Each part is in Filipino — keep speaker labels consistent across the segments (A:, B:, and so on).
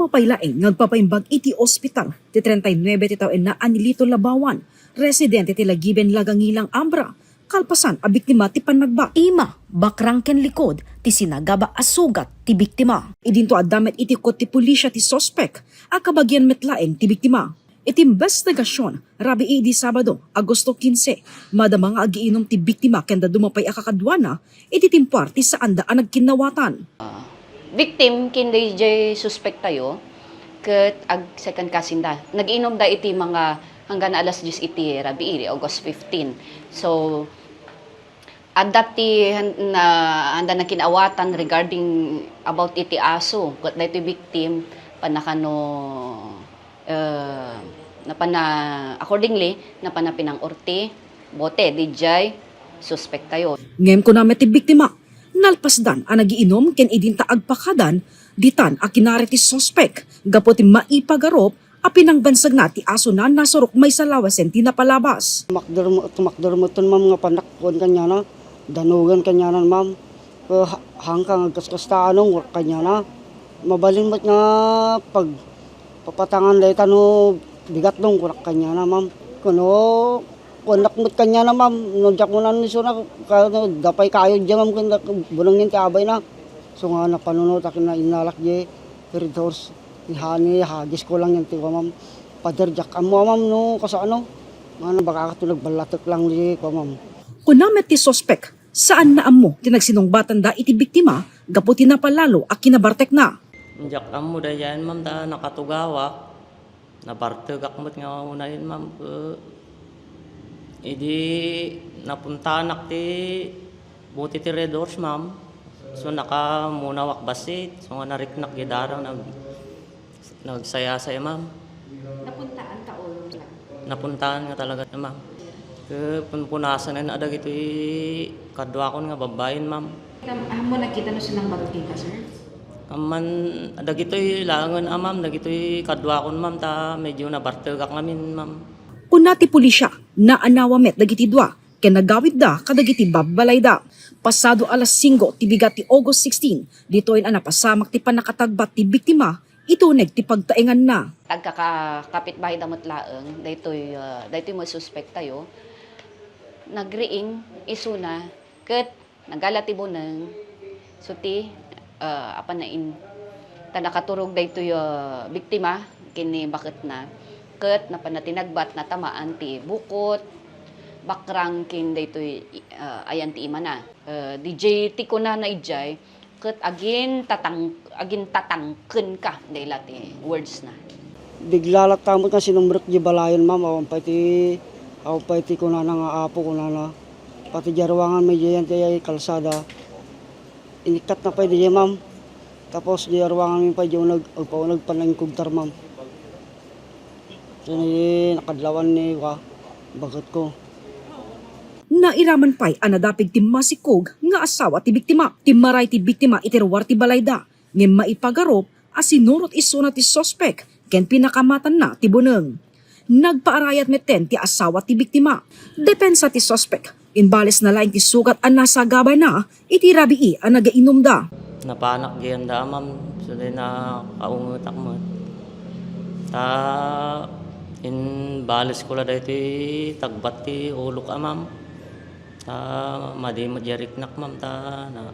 A: Dumapaylaeng nagpapaimbag iti ospital ti 39 ti taon na Anilito Labawan, residente ti Lagiben Lagangilang Ambra, kalpasan a biktima ti panagba. Ima, bakrang ken likod ti sinagaba a sugat ti biktima. Idinto adamet iti kot ti pulisya ti sospek, a kabagyan metlaeng ti biktima. Iti investigasyon, rabi idi Sabado, Agosto 15, madama nga agiinom ti biktima kenda dumapay a kakadwana, iti timpar ti saan da nagkinawatan.
B: Victim kinday jay suspect tayo ket ag second cousin da. Nag-inom da iti mga hanggang alas 10 iti rabi iri August 15. So adati na anda na kinawatan regarding about iti aso ket daytoy victim panakano accordingly napana pinang orti bote dijay suspect tayo.
A: Ngem ko namet ti biktima nalpasdan a nagiinom ken idinta agpakadan ditan a kinari ti sospek gapo ti maipagarop a pinangbansag na ti aso na nasurok may salawasen ti napalabas.
C: Tumakdermoton ma'am nga panakon kanya na danugan kanya na ma'am hangkang agkaskas anong kanya na mabalin mo't nga pag papatangan day tano bigat dong kurak kanya na ma'am kuno kunak mo't kanya na ma'am nagyak mo na niso na dapay kayo dyan ma'am kung bunang yun kaabay na so nga napanunod akin na inalak di peridors ihani hagis ko lang yan tiwa ma'am paderjak amo ma'am no kasi ano nga baka katulog balatok lang di ko ma'am.
A: Kunamet ti sospek saan na amo tinagsinungbatan da iti biktima gapo ti napalalo a kinabartek na.
D: Jak amo da yan ma'am da nakatugawa nabarteg akmot nga unayin ma'am idi napuntanak ti buti ti Red Horse ma'am. So naka munawak basit. So nga nariknak gidarang nagsaya-saya ma'am.
B: Napuntaan ka ulo lang.
D: Napuntaan nga talaga na ma'am. Punpunasan na adag ito kadwa ko nga babayin ma'am.
B: Mo nakita no silang magkita sir?
D: Kaman adag ito langan ma'am. Adag ito kadwa ko ma'am ta medyo nabarteg ak ngamin ma'am.
A: Una ti pulisya na anawamet dagiti dua ken nagawid da kadagiti babbalay da. Pasado alas 5 ti bigat ti August 16 ditoy ana pasamak ti panakatagbat ti biktima ituneg ti pagtaengan na.
B: Tagkakapitbahay damot laeng daytoy mo suspect tayo. Nagriing isuna ket nagalati boneng so ti apa na in ta nakaturog daytoy biktima kini bakit na ket napanatinagbat na tamaan ti bukot bakrang kin daytoy ayan ti imana DJ ti kuna na ijay ket agin tatangken ka dayla ti words na
C: Biglalak tamot nga sinumbrek di balayon ma'am awan pa ti kuna na nga apo kuna na pati jarwangan may diyan ti kalsada inikat na pa di ma'am tapos di jarwangan mi pa diyon nagpanangkugtar ma'am. So, nakadlawan ni bagat ko.
A: Nairaman pa'y anadapig ti masikog nga asawa ti biktima. Ti maray ti biktima iterwar ti balayda. Ngem maipagarop asinurot isuna ti sospek ken pinakamatan na ti buneng. Nagpaarayat meten ti asawa ti biktima. Depensa ti sospek. Inbales na laing ti sugat an nasa gabay na iti rabii an nagainom da.
D: Napanak diyan da ma'am. So na kaungutak mo. In balis ko la dito tagbat ti ulo ka ma'am. Madi madjariknak ma'am na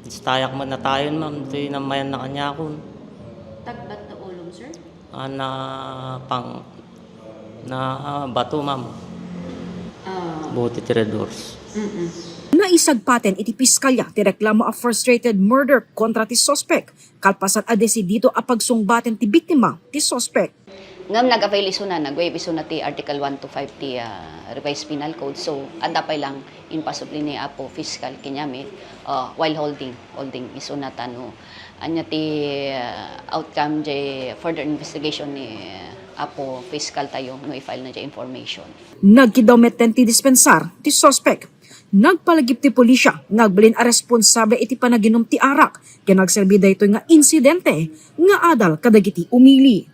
D: istayak man na tayon ma'am ito namayan na kanya akon.
B: tagbat na ulong sir
D: Na bato ma'am. Buti ti Red Horse.
A: Naisagpaten iti piskalya ti reklamo a frustrated murder kontra ti sospek. Kalpasan a desidito a pagsungbaten ti biktima ti sospek.
B: ngam nag-avail isuna nag-waive isuna ti Article 125 ti Revised Penal Code so adapay lang in pasupli ni apo fiscal kinyami while holding isuna tano anya ti outcome jay further investigation ni apo fiscal tayo no i-file na jay information.
A: Nagkidawmeten ti dispensar ti sospek. Nagpalagip ti pulisya ngagbalin a responsable iti panaginom ti arak ken nagserbi daytoy nga insidente nga adal kadagiti umili.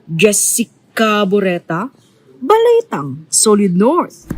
A: Jessica Boreta, Balitang Solid North.